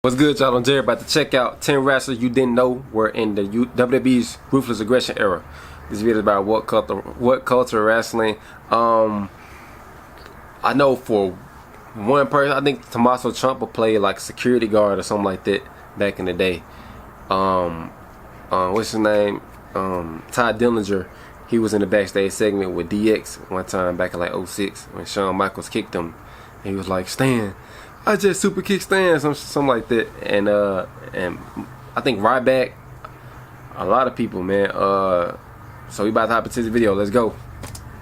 What's good, y'all? I'm Jerry. About to check out 10 wrestlers you didn't know were in the WWE's Ruthless Aggression era. This video is about what culture wrestling. I know for one person, I think Tommaso Ciampa played like security guard or something like that back in the day. What's his name? Ty Dillinger. He was in the backstage segment with DX one time back in like 06 when Shawn Michaels kicked him. He was like, "Stan, I just super kick Stan," something like that. And I think Ryback, a lot of people, man. So we about to hop into this video. Let's go.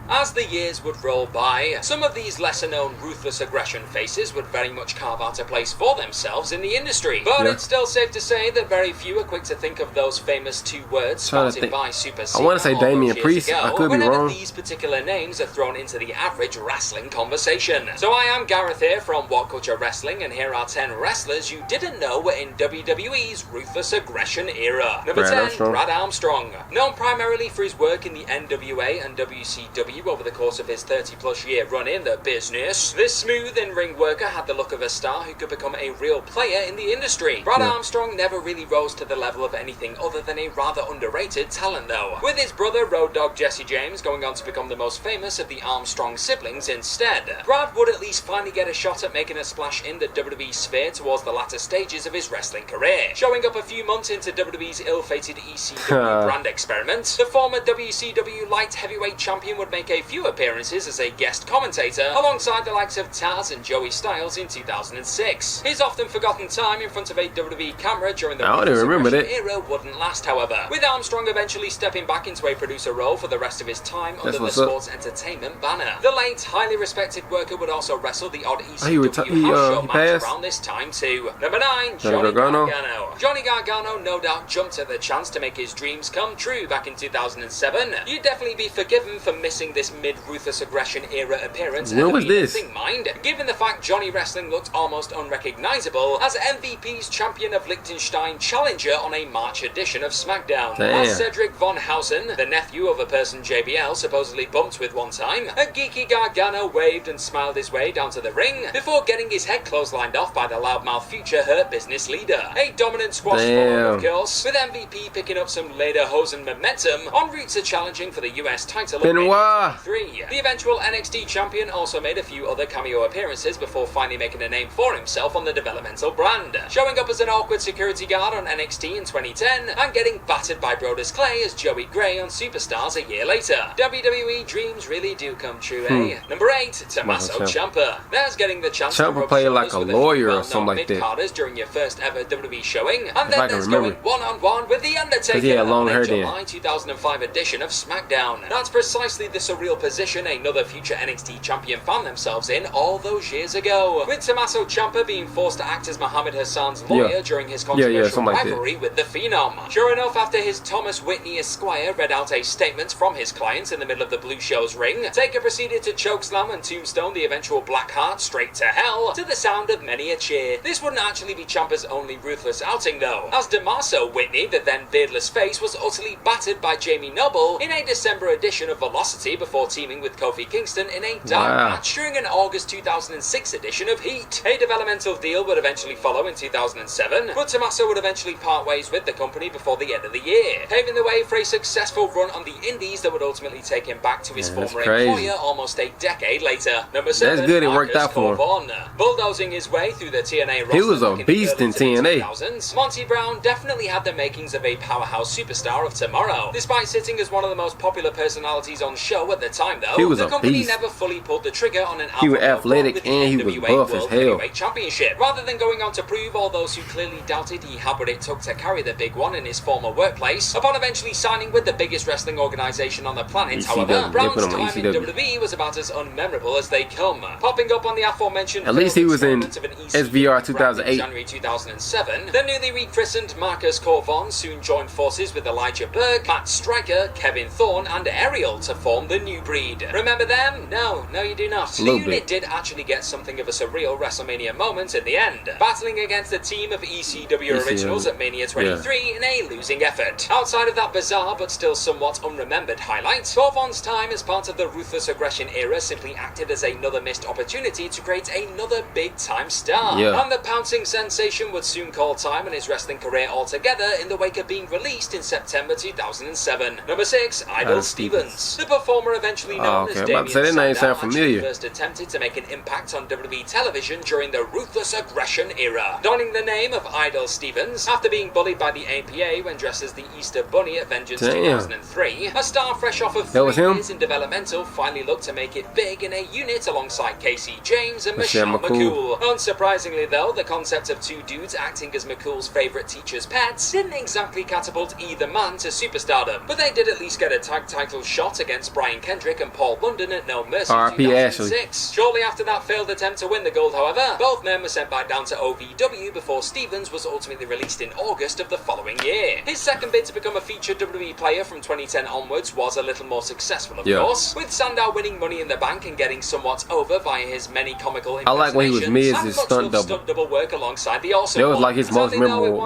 As the years would roll by, some of these lesser-known Ruthless Aggression faces would very much carve out a place for themselves in the industry. But it's still safe to say that very few are quick to think of those famous two words spouted by Super Cena. I want to say Damian Priest. I could be wrong. These particular names are thrown into the average wrestling conversation. So I am Gareth here from What Culture Wrestling, and here are 10 wrestlers you didn't know were in WWE's Ruthless Aggression era. Number 10, Brad Armstrong. Known primarily for his work in the NWA and WCW over the course of his 30-plus year run in the business, this smooth in-ring worker had the look of a star who could become a real player in the industry. Brad Armstrong never really rose to the level of anything other than a rather underrated talent though, with his brother Road Dogg Jesse James going on to become the most famous of the Armstrong siblings instead. Brad would at least finally get a shot at making a splash in the WWE sphere towards the latter stages of his wrestling career. Showing up a few months into WWE's ill-fated ECW brand experiment, the former WCW light heavyweight champion would make a few appearances as a guest commentator alongside the likes of Taz and Joey Styles in 2006. His often forgotten time in front of a WWE camera during the era wouldn't last, however, with Armstrong eventually stepping back into a producer role for the rest of his time under the Sports Entertainment banner. The late, highly respected worker would also wrestle the odd ECW house show match around this time too. Number 9, Johnny Gargano. Johnny Gargano no doubt jumped at the chance to make his dreams come true back in 2007. You'd definitely be forgiven for missing this mid-Ruthless Aggression era appearance. When was this? Mind, given the fact Johnny Wrestling looked almost unrecognizable as MVP's champion of Liechtenstein challenger on a March edition of SmackDown. As Cedric Von Hausen, the nephew of a person JBL supposedly bumped with one time, a geeky Gargano waved and smiled his way down to the ring before getting his head clotheslined off by the loudmouth future Hurt Business leader. A dominant squash follow, of course, with MVP picking up some lederhosen momentum en route to challenging for the US title of 3. The eventual NXT champion also made a few other cameo appearances before finally making a name for himself on the developmental brand, showing up as an awkward security guard on NXT in 2010 and getting battered by Brodus Clay as Joey Gray on Superstars a year later. WWE dreams really do come true, eh? Number 8, Tommaso Ciampa. There's getting the chance to rub play like a lawyer or something like that during your first ever WWE showing, and then there's going one-on-one with The Undertaker on the July 2005 edition of SmackDown. That's precisely the surreal position another future NXT champion found themselves in all those years ago, with Tommaso Ciampa being forced to act as Muhammad Hassan's lawyer during his controversial rivalry with the Phenom. Sure enough, after his Thomas Whitney Esquire read out a statement from his client in the middle of the Blue Show's ring, Taker proceeded to chokeslam and tombstone the eventual Blackheart straight to hell to the sound of many a cheer. This wouldn't actually be Ciampa's only ruthless outing though, as Tommaso Whitney, the then beardless face, was utterly battered by Jamie Noble in a December edition of Velocity before teaming with Kofi Kingston in a dark match during an August 2006 edition of Heat. A developmental deal would eventually follow in 2007, but Tommaso would eventually part ways with the company before the end of the year, paving the way for a successful run on the indies that would ultimately take him back to his former employer almost a decade later. Number 7, that's good, it worked out for him. Bulldozing his way through the TNA roster, he was a beast in TNA. 2000s, Monty Brown definitely had the makings of a powerhouse superstar of tomorrow. Despite sitting as one of the most popular personalities on show at the time though, the company never fully pulled the trigger on an he was athletic and he was buff as hell. Championship. Rather than going on to prove all those who clearly doubted he had what it took to carry the big one in his former workplace, upon eventually signing with the biggest wrestling organization on the planet, however, Brown's time in WWE was about as unmemorable as they come. Popping up on the aforementioned at least he was in SVR 2008. January 2007, the newly rechristened Marcus Corvon soon joined forces with Elijah Burke, Matt Striker, Kevin Thorne and Ariel to form the the New Breed. Remember them? No, you do not. The unit did actually get something of a surreal WrestleMania moment in the end, battling against a team of ECW originals at Mania 23 in a losing effort. Outside of that bizarre but still somewhat unremembered highlight, Gorvon's time as part of the Ruthless Aggression era simply acted as another missed opportunity to create another big-time star. And the pouncing sensation would soon call time on his wrestling career altogether in the wake of being released in September 2007. Number 6, Idol Stevens. The performer eventually known as Damien Sandow actually first attempted to make an impact on WWE television during the Ruthless Aggression era, donning the name of Idol Stevens after being bullied by the APA when dressed as the Easter Bunny at Vengeance 2003. A star fresh off of 3 years in developmental finally looked to make it big in a unit alongside Casey James and Michelle McCool. Unsurprisingly though, the concept of 2 dudes acting as McCool's favourite teacher's pets didn't exactly catapult either man to superstardom, but they did at least get a tag title shot against Brian Kendrick and Paul London at No Mercy 2006. Shortly after that failed attempt to win the gold, however, both men were sent back down to OVW before Stevens was ultimately released in August of the following year. His second bid to become a featured WWE player from 2010 onwards was a little more successful, of course, with Sandow winning Money in the Bank and getting somewhat over via his many comical impersonations. I like when he was Miz's stunt double work alongside the Awesome That was like his most memorable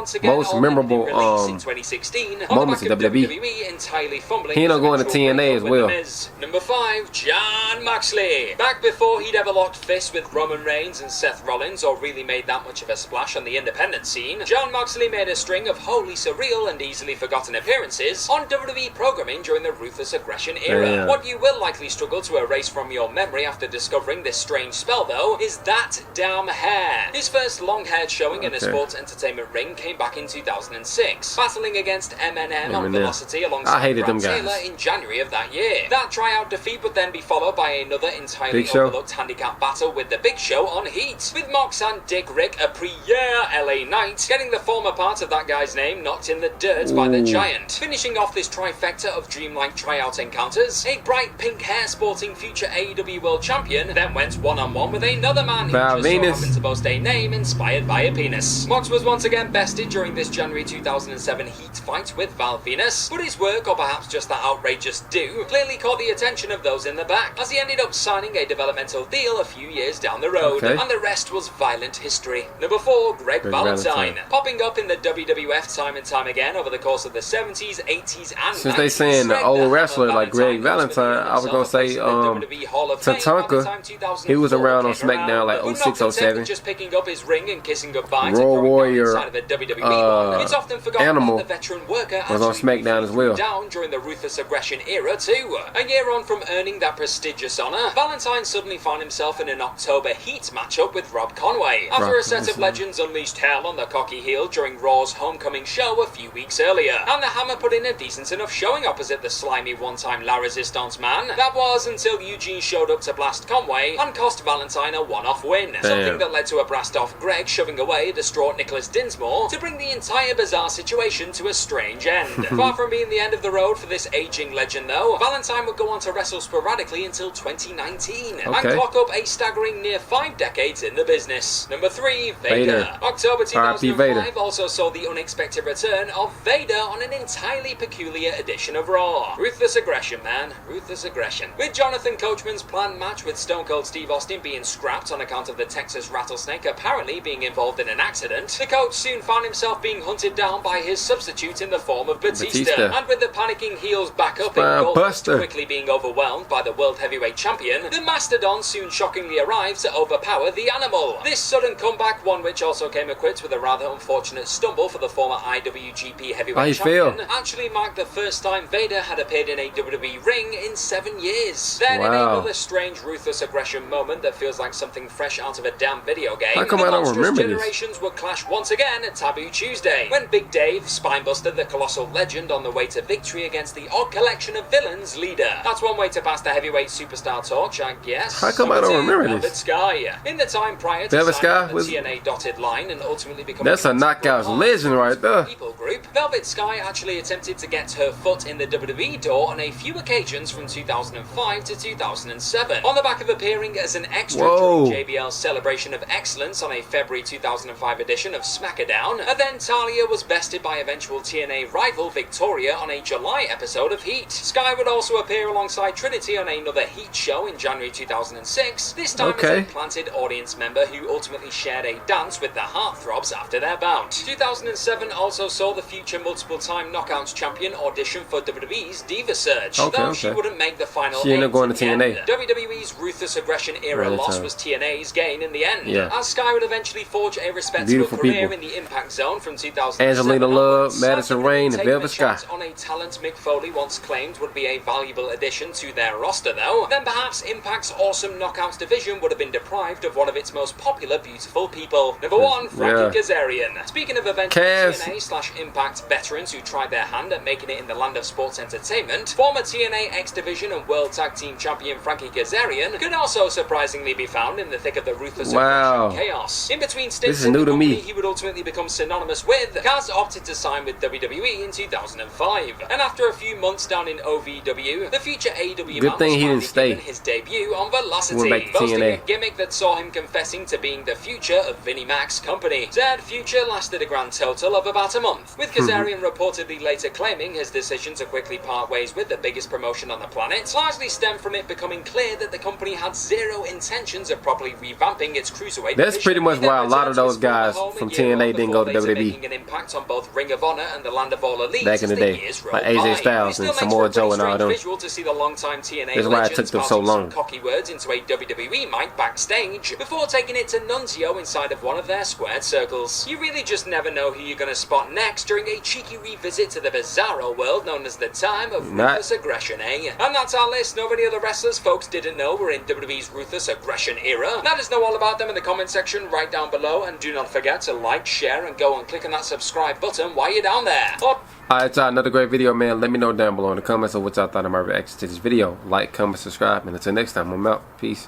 in 2016 moments in WWE. Entirely fumbling. He ended up going to TNA as well. Number 5, Jon Moxley. Back before he'd ever locked fists with Roman Reigns and Seth Rollins or really made that much of a splash on the independent scene, Jon Moxley made a string of wholly surreal and easily forgotten appearances on WWE programming during the Ruthless Aggression era. What you will likely struggle to erase from your memory after discovering this strange spell, though, is that damn hair. His first long-haired showing in a sports entertainment ring came back in 2006, battling against Eminem on Velocity alongside Brad Taylor in January of that year. That tryout defeat would then be followed by another entirely overlooked handicap battle with the Big Show on Heat, with Mox and Dick Rick, a pre-year LA Knight, getting the former part of that guy's name knocked in the dirt by the Giant. Finishing off this trifecta of dreamlike tryout encounters, a bright pink hair sporting future AEW World Champion then went one-on-one with another man who just so happened to boast a name inspired by a penis. Mox was once again bested during this January 2007 Heat fight with Val Venus, but his work, or perhaps just that outrageous do, clearly caught the attention of those in the back, as he ended up signing a developmental deal a few years down the road, and the rest was violent history. Number 4, Greg Valentine. Popping up in the WWF time and time again over the course of the 70s, 80s, and 90s. Since they saying the old wrestler like Greg Valentine, I was gonna say Tatanka. He was around on SmackDown like 06, 07. Just picking up his ring and kissing goodbye Road Warrior it's often forgotten Animal that the veteran worker was on SmackDown as well. Down during the Ruthless Aggression era too. A year on from earning that prestigious honour, Valentine suddenly found himself in an October Heat matchup with Rob Conway, after a set of legends unleashed hell on the cocky heel during Raw's homecoming show a few weeks earlier, and the Hammer put in a decent enough showing opposite the slimy one-time La Resistance man. That was until Eugene showed up to blast Conway and cost Valentine a one-off win, something that led to a blast-off Greg shoving away a distraught Nicholas Dinsmore to bring the entire bizarre situation to a strange end. Far from being the end of the road for this aging legend though, Valentine would go on to wrestle sporadically until 2019 and clock up a staggering near 5 decades in the business. Number 3, Vader. October 2005 also saw the unexpected return of Vader on an entirely peculiar edition of Raw. Ruthless Aggression, man. Ruthless Aggression. With Jonathan Coachman's planned match with Stone Cold Steve Austin being scrapped on account of the Texas Rattlesnake apparently being involved in an accident, the coach soon found himself being hunted down by his substitute in the form of Batista. And with the panicking heels back up in Goldust quickly being overwhelmed by the World Heavyweight Champion, the Mastodon soon shockingly arrived to overpower the Animal. This sudden comeback, one which also came equipped with a rather unfortunate stumble for the former IWGP Heavyweight Champion, actually marked the first time Vader had appeared in a WWE ring in 7 years. Then in another strange Ruthless Aggression moment that feels like something fresh out of a damn video game, how come I don't remember generations would clash once again at Taboo Tuesday, when Big Dave spinebuster the colossal legend on the way to victory against the odd collection of villains leader. That's one way to pass the heavyweight superstar torch, I guess. How come I don't remember this? Sky. In the time prior to Velvet Sky the TNA dotted line and ultimately becoming that's a knockout legend right there. People group, Velvet Sky actually attempted to get her foot in the WWE door on a few occasions from 2005 to 2007, on the back of appearing as an extra during JBL's Celebration of Excellence on a February 2005 edition of SmackDown. And then Talia was bested by eventual TNA rival Victoria on a July episode of Heat. Sky would also appear appear alongside Trinity on another Heat show in January 2006, this time as a planted audience member who ultimately shared a dance with the Heartthrobs after their bout. 2007 also saw the future multiple-time Knockouts champion audition for WWE's Diva Search, though she wouldn't make the final she ended up going to TNA. WWE's Ruthless Aggression era loss was TNA's gain in the end, as Sky would eventually forge a respectable career in the Impact Zone from 2007 Angelina Love, Madison Rain, and Velvet Sky. On a talent Mick Foley once claimed would be a valuable addition to their roster, though, then perhaps Impact's awesome Knockouts division would have been deprived of one of its most popular beautiful people. Number 1, Frankie Kazarian. Speaking of eventual TNA/Impact veterans who tried their hand at making it in the land of sports entertainment, former TNA X Division and World Tag Team Champion Frankie Kazarian could also surprisingly be found in the thick of the Ruthless Aggression chaos. In between stints in the company he would ultimately become synonymous with, Kaz opted to sign with WWE in 2005, and after a few months down in OVW, the future AEW man was finally given his debut on Velocity, boasting a gimmick that saw him confessing to being the future of Vinnie Mac's company. Said future lasted a grand total of about a month, with Kazarian reportedly later claiming his decision to quickly part ways with the biggest promotion on the planet largely stemmed from it becoming clear that the company had zero intentions of properly revamping its cruiserweight. That's pretty much why a lot of those guys from TNA didn't go to WWE. Making an impact on both Ring of Honor and the Land of All Elites back in the day, like AJ Styles and Samoa Joe and all them. To see the long-time TNA that's why it took them so long. Cocky words into a WWE mic backstage before taking it to Nunzio inside of one of their squared circles. You really just never know who you're going to spot next during a cheeky revisit to the bizarro world known as the time of Ruthless Aggression, eh? And that's our list of any other wrestlers folks didn't know were in WWE's Ruthless Aggression era. Let us know all about them in the comment section right down below, and do not forget to like, share, and go and click on that subscribe button while you're down there. Alright, y'all, another great video, man. Let me know down below in the comments of what y'all thought of my reaction to this video. Like, comment, subscribe, and until next time, I'm out. Peace.